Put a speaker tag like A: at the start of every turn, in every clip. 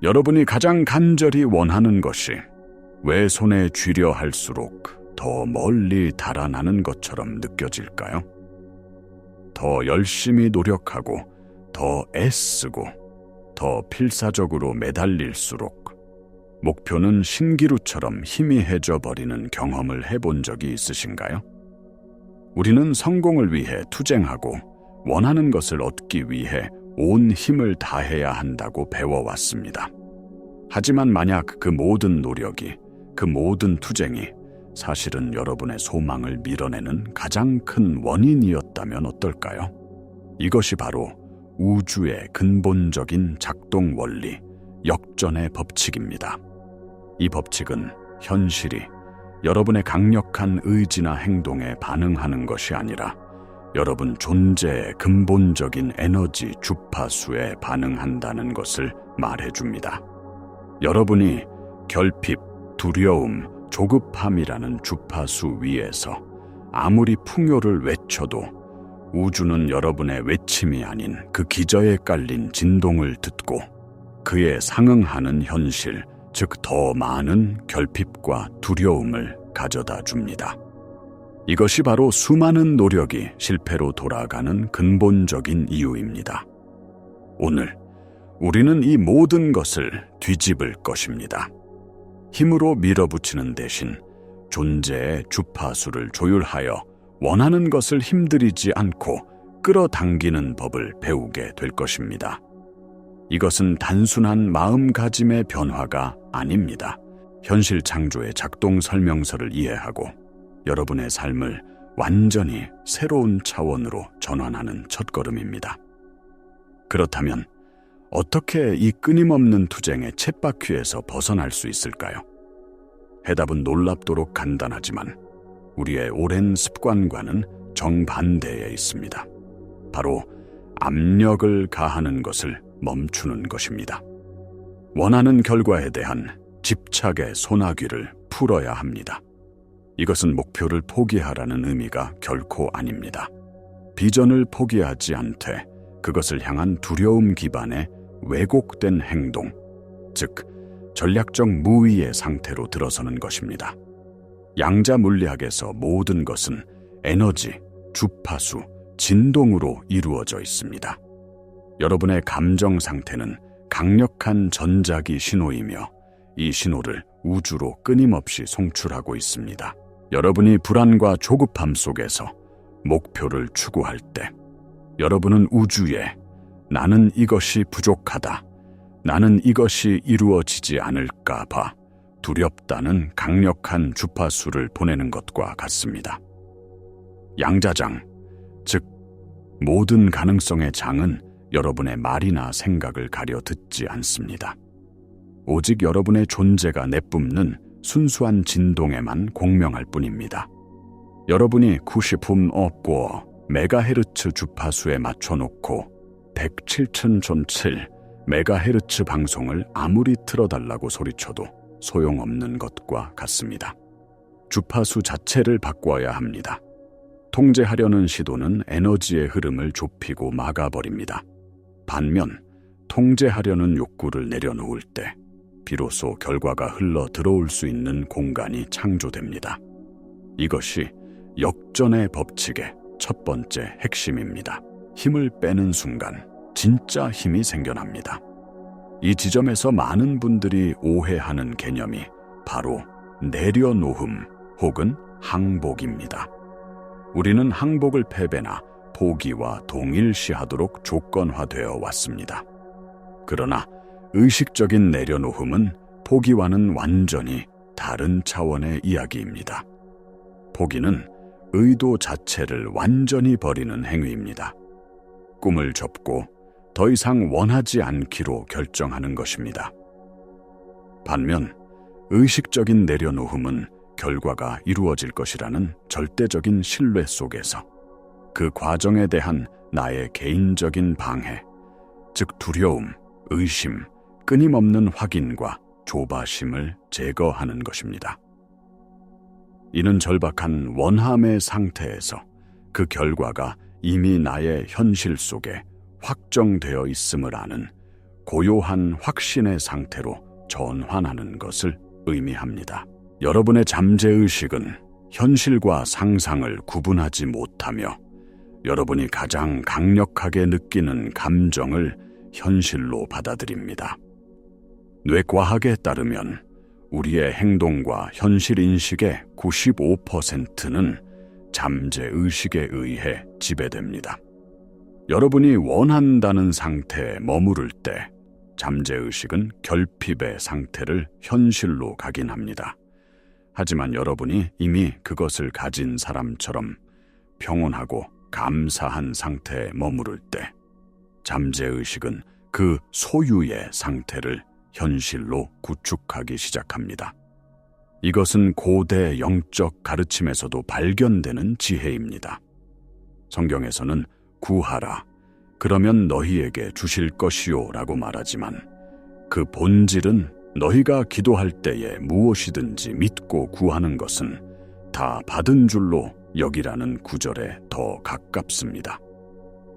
A: 여러분이 가장 간절히 원하는 것이 왜 손에 쥐려 할수록 더 멀리 달아나는 것처럼 느껴질까요? 더 열심히 노력하고 더 애쓰고 더 필사적으로 매달릴수록 목표는 신기루처럼 희미해져 버리는 경험을 해본 적이 있으신가요? 우리는 성공을 위해 투쟁하고 원하는 것을 얻기 위해 온 힘을 다해야 한다고 배워왔습니다. 하지만 만약 그 모든 노력이, 그 모든 투쟁이 사실은 여러분의 소망을 밀어내는 가장 큰 원인이었다면 어떨까요? 이것이 바로 우주의 근본적인 작동 원리, 역전의 법칙입니다. 이 법칙은 현실이 여러분의 강력한 의지나 행동에 반응하는 것이 아니라 여러분 존재의 근본적인 에너지 주파수에 반응한다는 것을 말해줍니다. 여러분이 결핍, 두려움, 조급함이라는 주파수 위에서 아무리 풍요를 외쳐도 우주는 여러분의 외침이 아닌 그 기저에 깔린 진동을 듣고 그에 상응하는 현실, 즉 더 많은 결핍과 두려움을 가져다 줍니다. 이것이 바로 수많은 노력이 실패로 돌아가는 근본적인 이유입니다. 오늘 우리는 이 모든 것을 뒤집을 것입니다. 힘으로 밀어붙이는 대신 존재의 주파수를 조율하여 원하는 것을 힘들이지 않고 끌어당기는 법을 배우게 될 것입니다. 이것은 단순한 마음가짐의 변화가 아닙니다. 현실 창조의 작동 설명서를 이해하고 여러분의 삶을 완전히 새로운 차원으로 전환하는 첫걸음입니다. 그렇다면 어떻게 이 끊임없는 투쟁의 쳇바퀴에서 벗어날 수 있을까요? 해답은 놀랍도록 간단하지만 우리의 오랜 습관과는 정반대에 있습니다. 바로 압력을 가하는 것을 멈추는 것입니다. 원하는 결과에 대한 집착의 소나기를 풀어야 합니다. 이것은 목표를 포기하라는 의미가 결코 아닙니다. 비전을 포기하지 않되 그것을 향한 두려움 기반의 왜곡된 행동, 즉 전략적 무위의 상태로 들어서는 것입니다. 양자 물리학에서 모든 것은 에너지, 주파수, 진동으로 이루어져 있습니다. 여러분의 감정 상태는 강력한 전자기 신호이며 이 신호를 우주로 끊임없이 송출하고 있습니다. 여러분이 불안과 조급함 속에서 목표를 추구할 때 여러분은 우주에 나는 이것이 부족하다, 나는 이것이 이루어지지 않을까 봐 두렵다는 강력한 주파수를 보내는 것과 같습니다. 양자장, 즉 모든 가능성의 장은 여러분의 말이나 생각을 가려 듣지 않습니다. 오직 여러분의 존재가 내뿜는 순수한 진동에만 공명할 뿐입니다. 여러분이 90.5 메가헤르츠 주파수에 맞춰놓고 107,000.7 메가헤르츠 방송을 아무리 틀어달라고 소리쳐도 소용없는 것과 같습니다. 주파수 자체를 바꿔야 합니다. 통제하려는 시도는 에너지의 흐름을 좁히고 막아버립니다. 반면 통제하려는 욕구를 내려놓을 때 비로소 결과가 흘러 들어올 수 있는 공간이 창조됩니다. 이것이 역전의 법칙의 첫 번째 핵심입니다. 힘을 빼는 순간 진짜 힘이 생겨납니다. 이 지점에서 많은 분들이 오해하는 개념이 바로 내려놓음 혹은 항복입니다. 우리는 항복을 패배나 포기와 동일시하도록 조건화되어 왔습니다. 그러나 의식적인 내려놓음은 포기와는 완전히 다른 차원의 이야기입니다. 포기는 의도 자체를 완전히 버리는 행위입니다. 꿈을 접고 더 이상 원하지 않기로 결정하는 것입니다. 반면 의식적인 내려놓음은 결과가 이루어질 것이라는 절대적인 신뢰 속에서 그 과정에 대한 나의 개인적인 방해, 즉 두려움, 의심, 끊임없는 확인과 조바심을 제거하는 것입니다. 이는 절박한 원함의 상태에서 그 결과가 이미 나의 현실 속에 확정되어 있음을 아는 고요한 확신의 상태로 전환하는 것을 의미합니다. 여러분의 잠재의식은 현실과 상상을 구분하지 못하며 여러분이 가장 강력하게 느끼는 감정을 현실로 받아들입니다. 뇌과학에 따르면 우리의 행동과 현실 인식의 95%는 잠재의식에 의해 지배됩니다. 여러분이 원한다는 상태에 머무를 때 잠재의식은 결핍의 상태를 현실로 각인합니다. 하지만 여러분이 이미 그것을 가진 사람처럼 평온하고 감사한 상태에 머무를 때 잠재의식은 그 소유의 상태를 현실로 구축하기 시작합니다. 이것은 고대 영적 가르침에서도 발견되는 지혜입니다. 성경에서는 구하라, 그러면 너희에게 주실 것이요 라고 말하지만 그 본질은 너희가 기도할 때에 무엇이든지 믿고 구하는 것은 다 받은 줄로 여기라는 구절에 더 가깝습니다.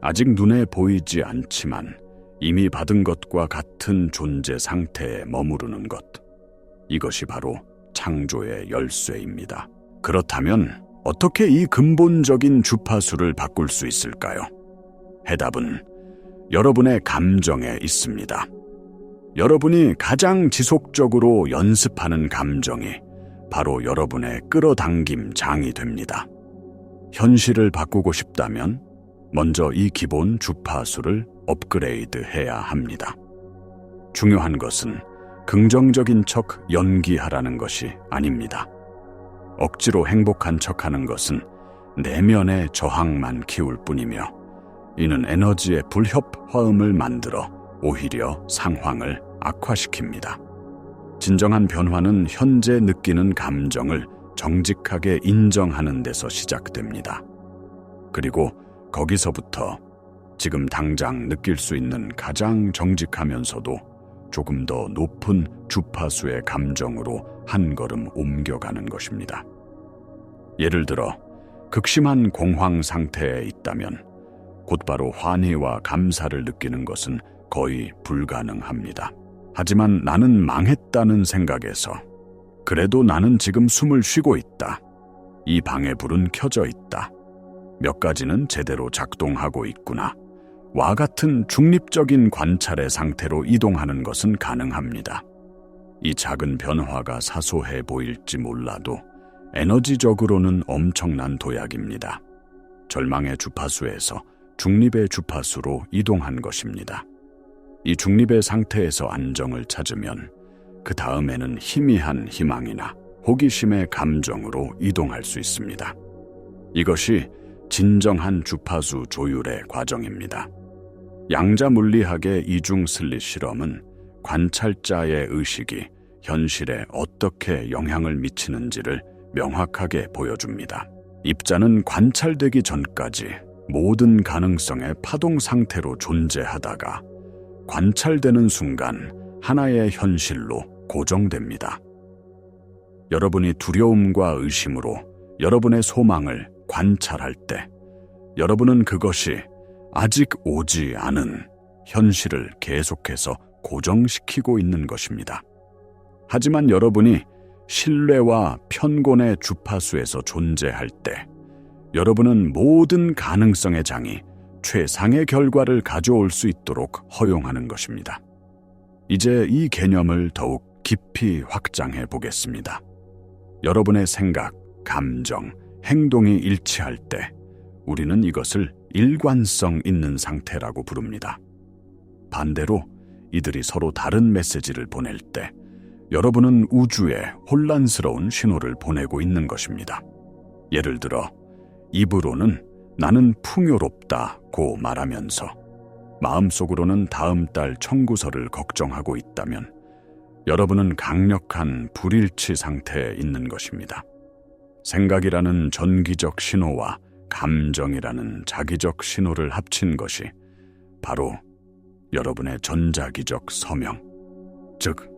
A: 아직 눈에 보이지 않지만 이미 받은 것과 같은 존재 상태에 머무르는 것. 이것이 바로 창조의 열쇠입니다. 그렇다면 어떻게 이 근본적인 주파수를 바꿀 수 있을까요? 해답은 여러분의 감정에 있습니다. 여러분이 가장 지속적으로 연습하는 감정이 바로 여러분의 끌어당김 장이 됩니다. 현실을 바꾸고 싶다면 먼저 이 기본 주파수를 업그레이드해야 합니다. 중요한 것은 긍정적인 척 연기하라는 것이 아닙니다. 억지로 행복한 척하는 것은 내면의 저항만 키울 뿐이며 이는 에너지의 불협화음을 만들어 오히려 상황을 악화시킵니다. 진정한 변화는 현재 느끼는 감정을 정직하게 인정하는 데서 시작됩니다. 그리고 거기서부터 지금 당장 느낄 수 있는 가장 정직하면서도 조금 더 높은 주파수의 감정으로 한 걸음 옮겨가는 것입니다. 예를 들어 극심한 공황 상태에 있다면 곧바로 환희와 감사를 느끼는 것은 거의 불가능합니다. 하지만 나는 망했다는 생각에서 그래도 나는 지금 숨을 쉬고 있다. 이 방의 불은 켜져 있다. 몇 가지는 제대로 작동하고 있구나. 와 같은 중립적인 관찰의 상태로 이동하는 것은 가능합니다. 이 작은 변화가 사소해 보일지 몰라도 에너지적으로는 엄청난 도약입니다. 절망의 주파수에서 중립의 주파수로 이동한 것입니다. 이 중립의 상태에서 안정을 찾으면 그 다음에는 희미한 희망이나 호기심의 감정으로 이동할 수 있습니다. 이것이 진정한 주파수 조율의 과정입니다. 양자 물리학의 이중 슬릿 실험은 관찰자의 의식이 현실에 어떻게 영향을 미치는지를 명확하게 보여줍니다. 입자는 관찰되기 전까지 모든 가능성의 파동 상태로 존재하다가 관찰되는 순간 하나의 현실로 고정됩니다. 여러분이 두려움과 의심으로 여러분의 소망을 관찰할 때 여러분은 그것이 아직 오지 않은 현실을 계속해서 고정시키고 있는 것입니다. 하지만 여러분이 신뢰와 편곤의 주파수에서 존재할 때 여러분은 모든 가능성의 장이 최상의 결과를 가져올 수 있도록 허용하는 것입니다. 이제 이 개념을 더욱 깊이 확장해 보겠습니다. 여러분의 생각, 감정, 행동이 일치할 때 우리는 이것을 일관성 있는 상태라고 부릅니다. 반대로 이들이 서로 다른 메시지를 보낼 때 여러분은 우주에 혼란스러운 신호를 보내고 있는 것입니다. 예를 들어 입으로는 나는 풍요롭다고 말하면서 마음속으로는 다음 달 청구서를 걱정하고 있다면 여러분은 강력한 불일치 상태에 있는 것입니다. 생각이라는 전기적 신호와 감정이라는 자기적 신호를 합친 것이 바로 여러분의 전자기적 서명, 즉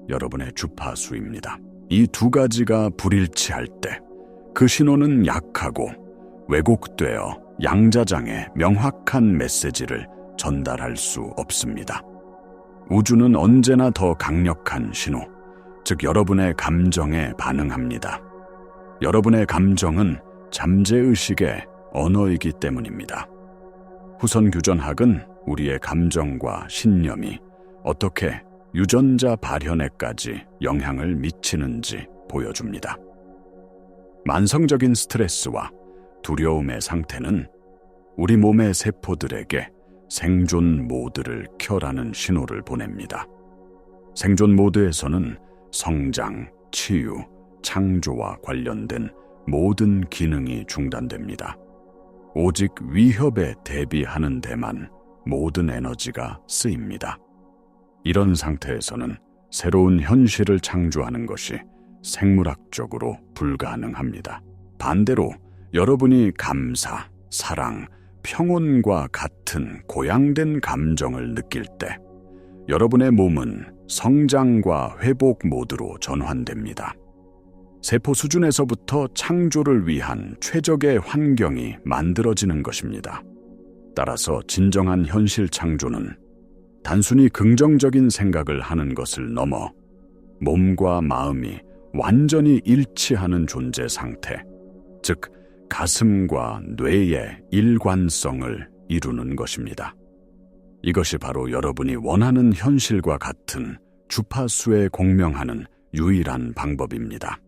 A: 여러분의 주파수입니다. 이 두 가지가 불일치할 때 그 신호는 약하고 왜곡되어 양자장에 명확한 메시지를 전달할 수 없습니다. 우주는 언제나 더 강력한 신호, 즉 여러분의 감정에 반응합니다. 여러분의 감정은 잠재의식의 언어이기 때문입니다. 후선 규전학은 우리의 감정과 신념이 어떻게 유전자 발현에까지 영향을 미치는지 보여줍니다. 만성적인 스트레스와 두려움의 상태는 우리 몸의 세포들에게 생존 모드를 켜라는 신호를 보냅니다. 생존 모드에서는 성장, 치유, 창조와 관련된 모든 기능이 중단됩니다. 오직 위협에 대비하는 데만 모든 에너지가 쓰입니다. 이런 상태에서는 새로운 현실을 창조하는 것이 생물학적으로 불가능합니다. 반대로 여러분이 감사, 사랑, 평온과 같은 고양된 감정을 느낄 때 여러분의 몸은 성장과 회복 모드로 전환됩니다. 세포 수준에서부터 창조를 위한 최적의 환경이 만들어지는 것입니다. 따라서 진정한 현실 창조는 단순히 긍정적인 생각을 하는 것을 넘어 몸과 마음이 완전히 일치하는 존재 상태, 즉 가슴과 뇌의 일관성을 이루는 것입니다. 이것이 바로 여러분이 원하는 현실과 같은 주파수에 공명하는 유일한 방법입니다.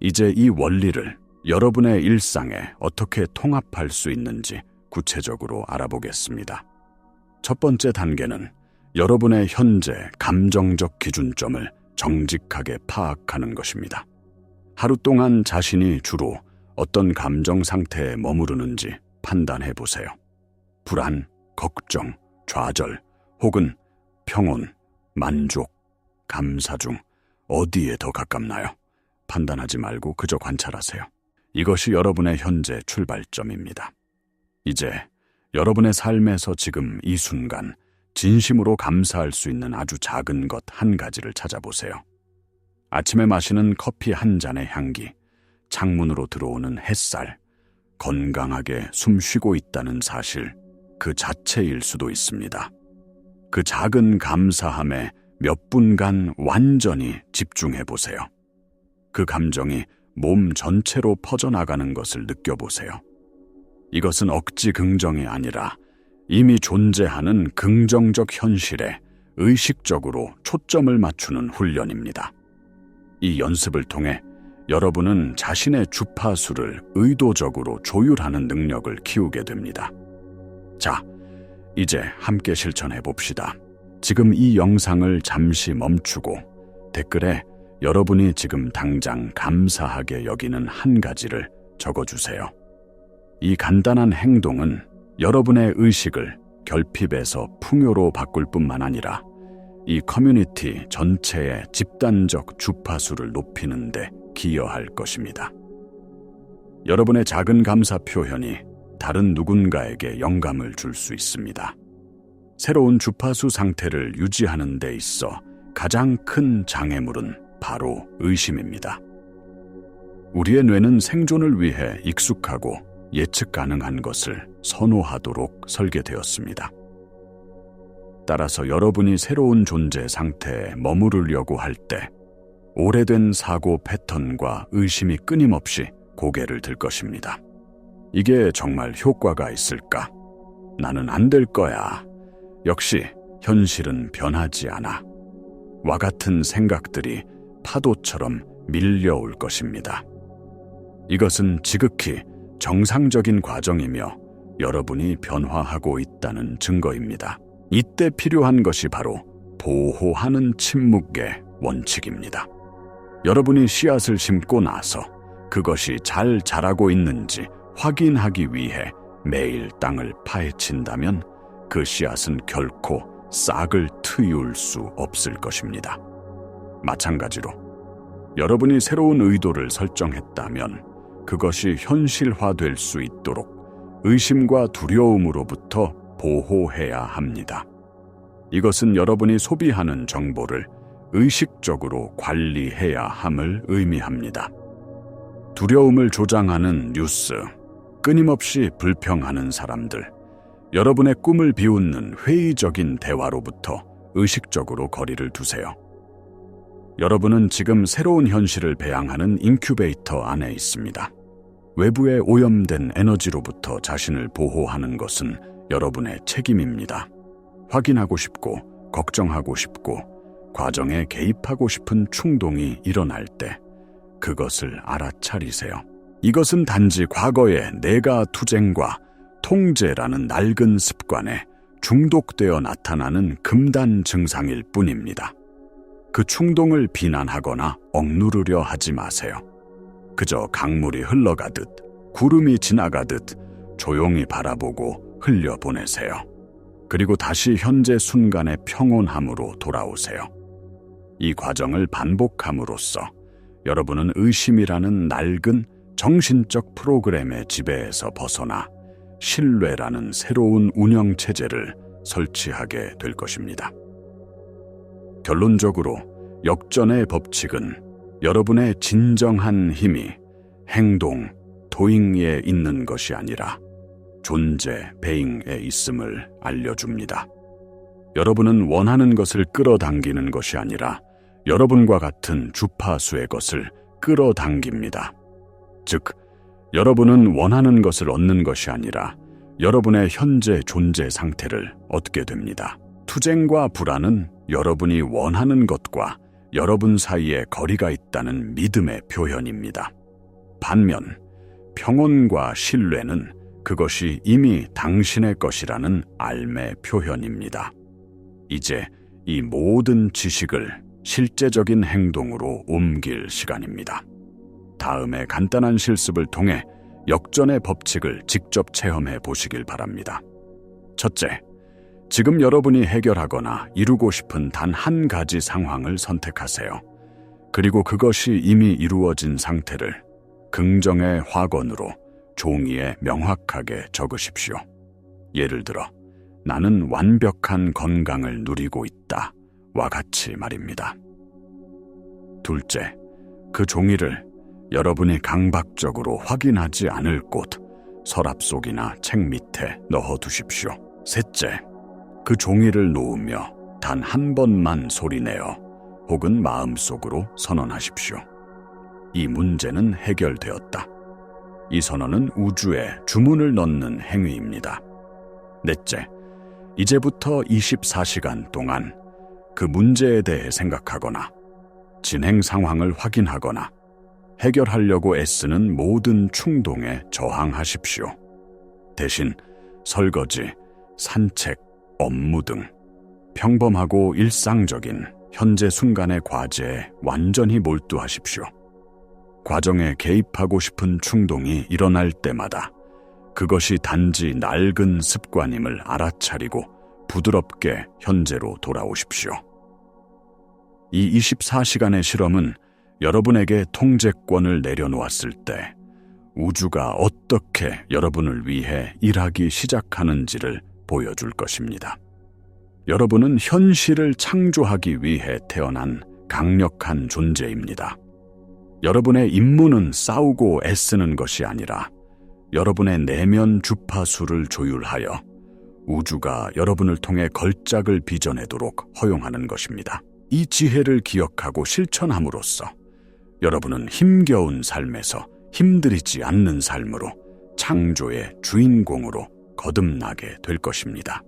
A: 이제 이 원리를 여러분의 일상에 어떻게 통합할 수 있는지 구체적으로 알아보겠습니다. 첫 번째 단계는 여러분의 현재 감정적 기준점을 정직하게 파악하는 것입니다. 하루 동안 자신이 주로 어떤 감정 상태에 머무르는지 판단해 보세요. 불안, 걱정, 좌절, 혹은 평온, 만족, 감사 중 어디에 더 가깝나요? 판단하지 말고 그저 관찰하세요. 이것이 여러분의 현재 출발점입니다. 이제 여러분의 삶에서 지금 이 순간 진심으로 감사할 수 있는 아주 작은 것 한 가지를 찾아보세요. 아침에 마시는 커피 한 잔의 향기, 창문으로 들어오는 햇살, 건강하게 숨 쉬고 있다는 사실, 그 자체일 수도 있습니다. 그 작은 감사함에 몇 분간 완전히 집중해 보세요. 그 감정이 몸 전체로 퍼져나가는 것을 느껴보세요. 이것은 억지 긍정이 아니라 이미 존재하는 긍정적 현실에 의식적으로 초점을 맞추는 훈련입니다. 이 연습을 통해 여러분은 자신의 주파수를 의도적으로 조율하는 능력을 키우게 됩니다. 자, 이제 함께 실천해 봅시다. 지금 이 영상을 잠시 멈추고 댓글에 여러분이 지금 당장 감사하게 여기는 한 가지를 적어주세요. 이 간단한 행동은 여러분의 의식을 결핍에서 풍요로 바꿀 뿐만 아니라 이 커뮤니티 전체의 집단적 주파수를 높이는 데 기여할 것입니다. 여러분의 작은 감사 표현이 다른 누군가에게 영감을 줄 수 있습니다. 새로운 주파수 상태를 유지하는 데 있어 가장 큰 장애물은 바로 의심입니다. 우리의 뇌는 생존을 위해 익숙하고 예측 가능한 것을 선호하도록 설계되었습니다. 따라서 여러분이 새로운 존재 상태에 머무르려고 할 때 오래된 사고 패턴과 의심이 끊임없이 고개를 들 것입니다. 이게 정말 효과가 있을까? 나는 안 될 거야. 역시 현실은 변하지 않아. 와 같은 생각들이 파도처럼 밀려올 것입니다. 이것은 지극히 정상적인 과정이며 여러분이 변화하고 있다는 증거입니다. 이때 필요한 것이 바로 보호하는 침묵의 원칙입니다. 여러분이 씨앗을 심고 나서 그것이 잘 자라고 있는지 확인하기 위해 매일 땅을 파헤친다면 그 씨앗은 결코 싹을 트이울 수 없을 것입니다. 마찬가지로 여러분이 새로운 의도를 설정했다면 그것이 현실화될 수 있도록 의심과 두려움으로부터 보호해야 합니다. 이것은 여러분이 소비하는 정보를 의식적으로 관리해야 함을 의미합니다. 두려움을 조장하는 뉴스, 끊임없이 불평하는 사람들, 여러분의 꿈을 비웃는 회의적인 대화로부터 의식적으로 거리를 두세요. 여러분은 지금 새로운 현실을 배양하는 인큐베이터 안에 있습니다. 외부의 오염된 에너지로부터 자신을 보호하는 것은 여러분의 책임입니다. 확인하고 싶고, 걱정하고 싶고, 과정에 개입하고 싶은 충동이 일어날 때 그것을 알아차리세요. 이것은 단지 과거의 내가 투쟁과 통제라는 낡은 습관에 중독되어 나타나는 금단 증상일 뿐입니다. 그 충동을 비난하거나 억누르려 하지 마세요. 그저 강물이 흘러가듯, 구름이 지나가듯 조용히 바라보고 흘려보내세요. 그리고 다시 현재 순간의 평온함으로 돌아오세요. 이 과정을 반복함으로써 여러분은 의심이라는 낡은 정신적 프로그램의 지배에서 벗어나 신뢰라는 새로운 운영체제를 설치하게 될 것입니다. 결론적으로 역전의 법칙은 여러분의 진정한 힘이 행동, 도잉에 있는 것이 아니라 존재, 베잉에 있음을 알려줍니다. 여러분은 원하는 것을 끌어당기는 것이 아니라 여러분과 같은 주파수의 것을 끌어당깁니다. 즉, 여러분은 원하는 것을 얻는 것이 아니라 여러분의 현재 존재 상태를 얻게 됩니다. 투쟁과 불안은 여러분이 원하는 것과 여러분 사이에 거리가 있다는 믿음의 표현입니다. 반면 평온과 신뢰는 그것이 이미 당신의 것이라는 알매 표현입니다. 이제 이 모든 지식을 실제적인 행동으로 옮길 시간입니다. 다음에 간단한 실습을 통해 역전의 법칙을 직접 체험해 보시길 바랍니다. 첫째, 지금 여러분이 해결하거나 이루고 싶은 단 한 가지 상황을 선택하세요. 그리고 그것이 이미 이루어진 상태를 긍정의 확언으로 종이에 명확하게 적으십시오. 예를 들어, 나는 완벽한 건강을 누리고 있다 와 같이 말입니다. 둘째, 그 종이를 여러분이 강박적으로 확인하지 않을 곳, 서랍 속이나 책 밑에 넣어두십시오. 셋째, 그 종이를 놓으며 단 한 번만 소리내어 혹은 마음속으로 선언하십시오. 이 문제는 해결되었다. 이 선언은 우주에 주문을 넣는 행위입니다. 넷째, 이제부터 24시간 동안 그 문제에 대해 생각하거나 진행 상황을 확인하거나 해결하려고 애쓰는 모든 충동에 저항하십시오. 대신 설거지, 산책, 업무 등 평범하고 일상적인 현재 순간의 과제에 완전히 몰두하십시오. 과정에 개입하고 싶은 충동이 일어날 때마다 그것이 단지 낡은 습관임을 알아차리고 부드럽게 현재로 돌아오십시오. 이 24시간의 실험은 여러분에게 통제권을 내려놓았을 때 우주가 어떻게 여러분을 위해 일하기 시작하는지를 보여줄 것입니다. 여러분은 현실을 창조하기 위해 태어난 강력한 존재입니다. 여러분의 임무는 싸우고 애쓰는 것이 아니라 여러분의 내면 주파수를 조율하여 우주가 여러분을 통해 걸작을 빚어내도록 허용하는 것입니다. 이 지혜를 기억하고 실천함으로써 여러분은 힘겨운 삶에서 힘들이지 않는 삶으로 창조의 주인공으로 거듭나게 될 것입니다.